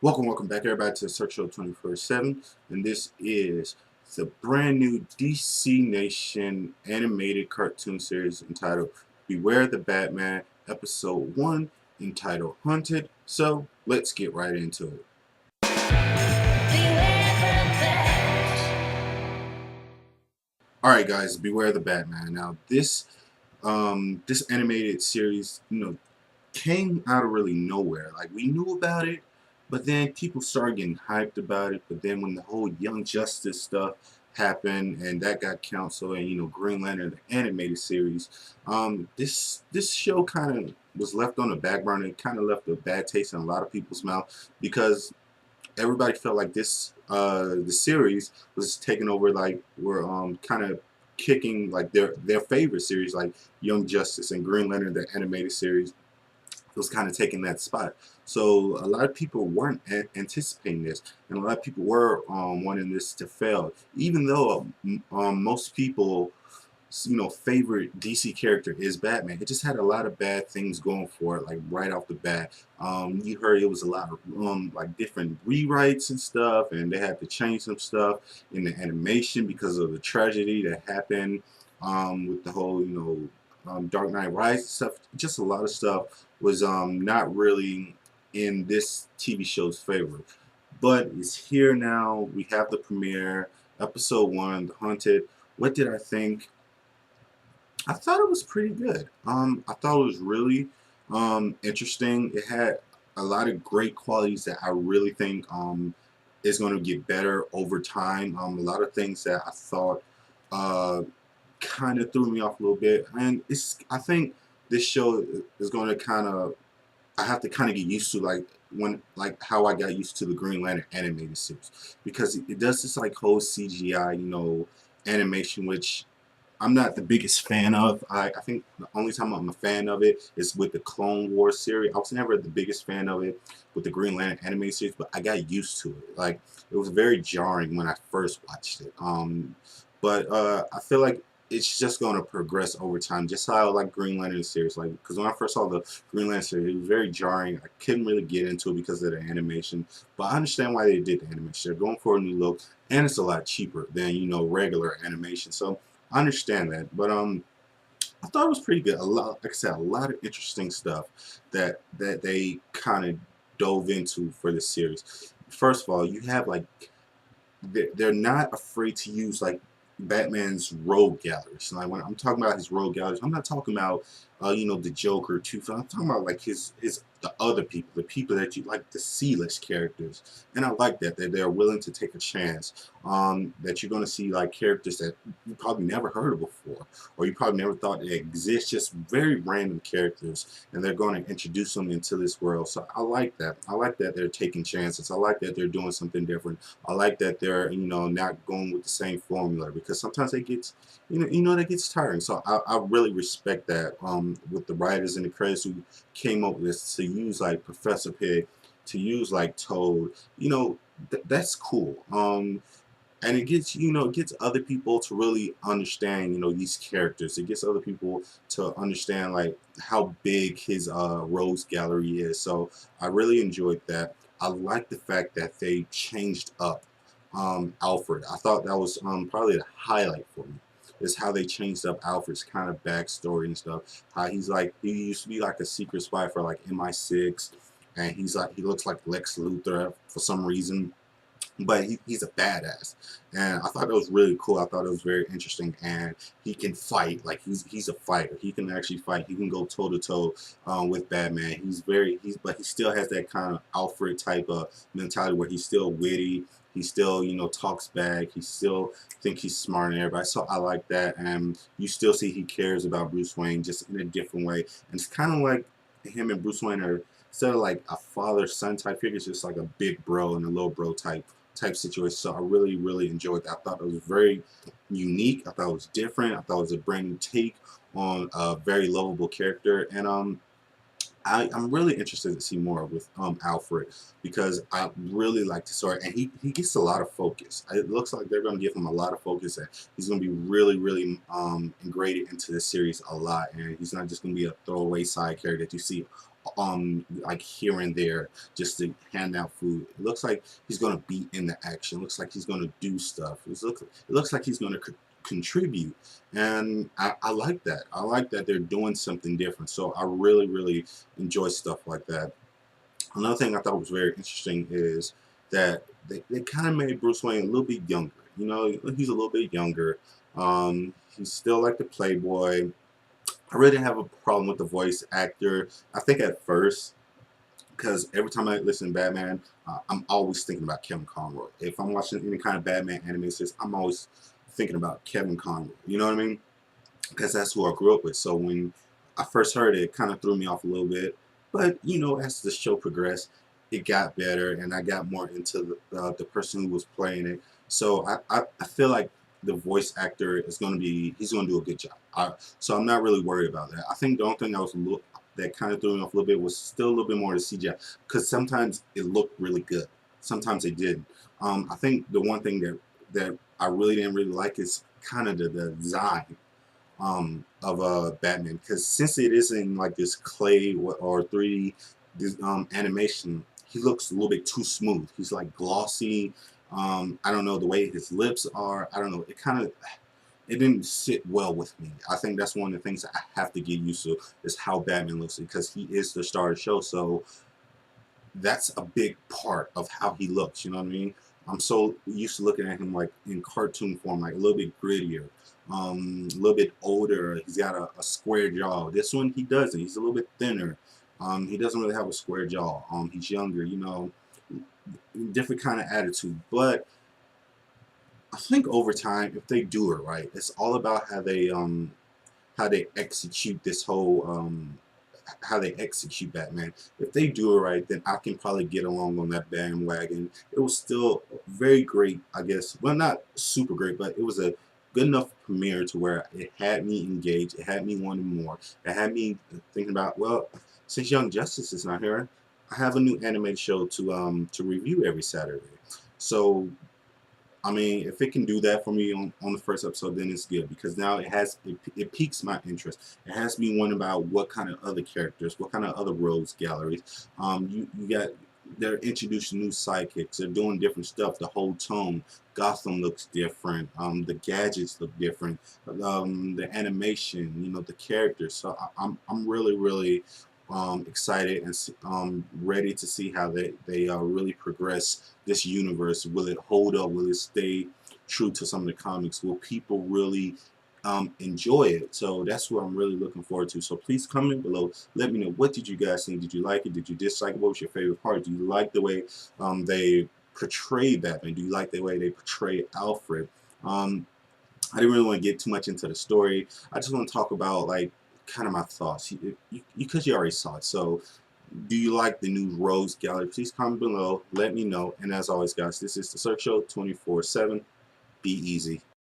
Welcome back everybody to Search Show 24/7, and this is the brand new DC Nation animated cartoon series entitled Beware the Batman, Episode 1, entitled Hunted. So, let's get right into it. Alright guys, Beware the Batman. Now this animated series, came out of really nowhere. Like, we knew about it, but then people started getting hyped about it. But then when the whole Young Justice stuff happened and that got canceled, and Green Lantern the animated series, this show kind of was left on the back burner. It kind of left a bad taste in a lot of people's mouth because everybody felt like the series was taking over, like we're kind of kicking like their favorite series, like Young Justice and Green Lantern the animated series was kind of taking that spot. So a lot of people weren't anticipating this, and a lot of people were wanting this to fail. Even though most people, favorite DC character is Batman, it just had a lot of bad things going for it, like right off the bat. You heard it was a lot of like different rewrites and stuff, and they had to change some stuff in the animation because of the tragedy that happened with the whole, Dark Knight Rises stuff. Just a lot of stuff was not really in this TV show's favor. But it's here now. We have the premiere, episode 1, The Hunted. What did I think? I thought it was pretty good. I thought it was really interesting. It had a lot of great qualities that I really think is going to get better over time. A lot of things that I thought kind of threw me off a little bit, and I think this show is going to kind of, I have to kind of get used to, like how I got used to the Green Lantern animated series, because it does this like whole CGI animation, which I'm not the biggest fan of. I think the only time I'm a fan of it is with the Clone Wars series. I was never the biggest fan of it with the Green Lantern animated series, but I got used to it. Like, it was very jarring when I first watched it. But I feel like it's just going to progress over time, just how I like Green Lantern series. Like, because when I first saw the Green Lantern series, it was very jarring. I couldn't really get into it because of the animation, but I understand why they did the animation. They're going for a new look, and it's a lot cheaper than regular animation. So I understand that, but I thought it was pretty good. A lot, like I said, a lot of interesting stuff that they kind of dove into for this series. First of all, you have like they're not afraid to use like Batman's rogue galleries. Like, when I'm talking about his rogue galleries, I'm not talking about the Joker, Two-Face. I'm talking about like his the other people, the people that you like, the C-list characters. And I like that they're willing to take a chance. That you're going to see like characters that you probably never heard of before, or you probably never thought they exist. Just very random characters, and they're going to introduce them into this world. So I like that. I like that they're taking chances. I like that they're doing something different. I like that they're not going with the same formula, because sometimes it gets that gets tiring. So I really respect that with the writers and the creators who came up with this, to use like Professor Pig, to use like Toad. That's cool. And it gets it gets other people to really understand these characters. It gets other people to understand like how big his rose gallery is. So I really enjoyed that. I like the fact that they changed up Alfred. I thought that was probably the highlight for me, is how they changed up Alfred's kind of backstory and stuff. How he used to be like a secret spy for like MI6, and he looks like Lex Luthor for some reason, but he's a badass. And I thought it was really cool. I thought it was very interesting, and he can fight. Like, he's a fighter. He can actually fight. He can go toe to toe with Batman. But he still has that kind of Alfred type of mentality, where he's still witty. He still talks back. He still think he's smarter than everybody. So I like that, and you still see he cares about Bruce Wayne, just in a different way. And it's kind of like him and Bruce Wayne are, instead of like a father-son type figure, it's just like a big bro and a little bro type situation. So I really enjoyed that. I thought it was very unique. I thought it was different. I thought it was a brand new take on a very lovable character. And I'm really interested to see more with Alfred, because I really like the story, and he gets a lot of focus. It looks like they're going to give him a lot of focus, and he's going to be really integrated into the series a lot, and he's not just going to be a throwaway side character that you see like here and there just to hand out food. It looks like he's gonna be in the action. It looks like he's gonna do stuff. It looks like he's gonna contribute, and I like that. I like that they're doing something different. So I really enjoy stuff like that. Another thing I thought was very interesting is that they kind of made Bruce Wayne a little bit younger. You know, he's a little bit younger. He's still like the playboy. I really didn't have a problem with the voice actor. I think at first, because every time I listen to Batman, I'm always thinking about Kevin Conroy. If I'm watching any kind of Batman animated series, I'm always thinking about Kevin Conroy. You know what I mean? Because that's who I grew up with. So when I first heard it, it kind of threw me off a little bit. But you know, as the show progressed, it got better, and I got more into the person who was playing it. So I feel like the voice actor is going to be he's going to do a good job. So I'm not really worried about that. I think the only thing that was a little that kind of threw me off a little bit was still a little bit more the CGI because sometimes it looked really good, sometimes it didn't. I think the one thing that I really didn't really like is kind of the design of Batman because since it isn't like this clay or 3D this, animation, he looks a little bit too smooth. He's like glossy. I don't know the way his lips are. I don't know. It didn't sit well with me. I think that's one of the things that I have to get used to is how Batman looks because he is the star of the show. So that's a big part of how he looks. You know what I mean? I'm so used to looking at him like in cartoon form, like a little bit grittier, a little bit older. He's got a square jaw. This one he doesn't. He's a little bit thinner. He doesn't really have a square jaw. He's younger. You know, different kind of attitude. But I think over time, if they do it right, it's all about how they execute this whole how they execute Batman. If they do it right, then I can probably get along on that bandwagon. It was still very great, I guess. Well, not super great, but it was a good enough premiere to where it had me engaged. It had me wanting more. It had me thinking about, well, since Young Justice is not here, I have a new animated show to review every Saturday. So I mean, if it can do that for me on the first episode, then it's good because now it piques my interest. It has me wondering about what kind of other characters, what kind of other rogues galleries. You got they're introducing new sidekicks. They're doing different stuff. The whole tone, Gotham looks different. The gadgets look different. The animation, you know, the characters. So I'm really excited and ready to see how they really progress this universe. Will it hold up? Will it stay true to some of the comics? Will people really enjoy it? So that's what I'm really looking forward to. So please comment below. Let me know, what did you guys think? Did you like it? Did you dislike it? What was your favorite part? Do you like the way they portray Batman? Do you like the way they portray Alfred? I didn't really want to get too much into the story. I just want to talk about like kind of my thoughts because you already saw it. So do you like the new Rose Gallery? Please comment below. Let me know. And as always, guys, this is the Cirque Show 24/7. Be easy.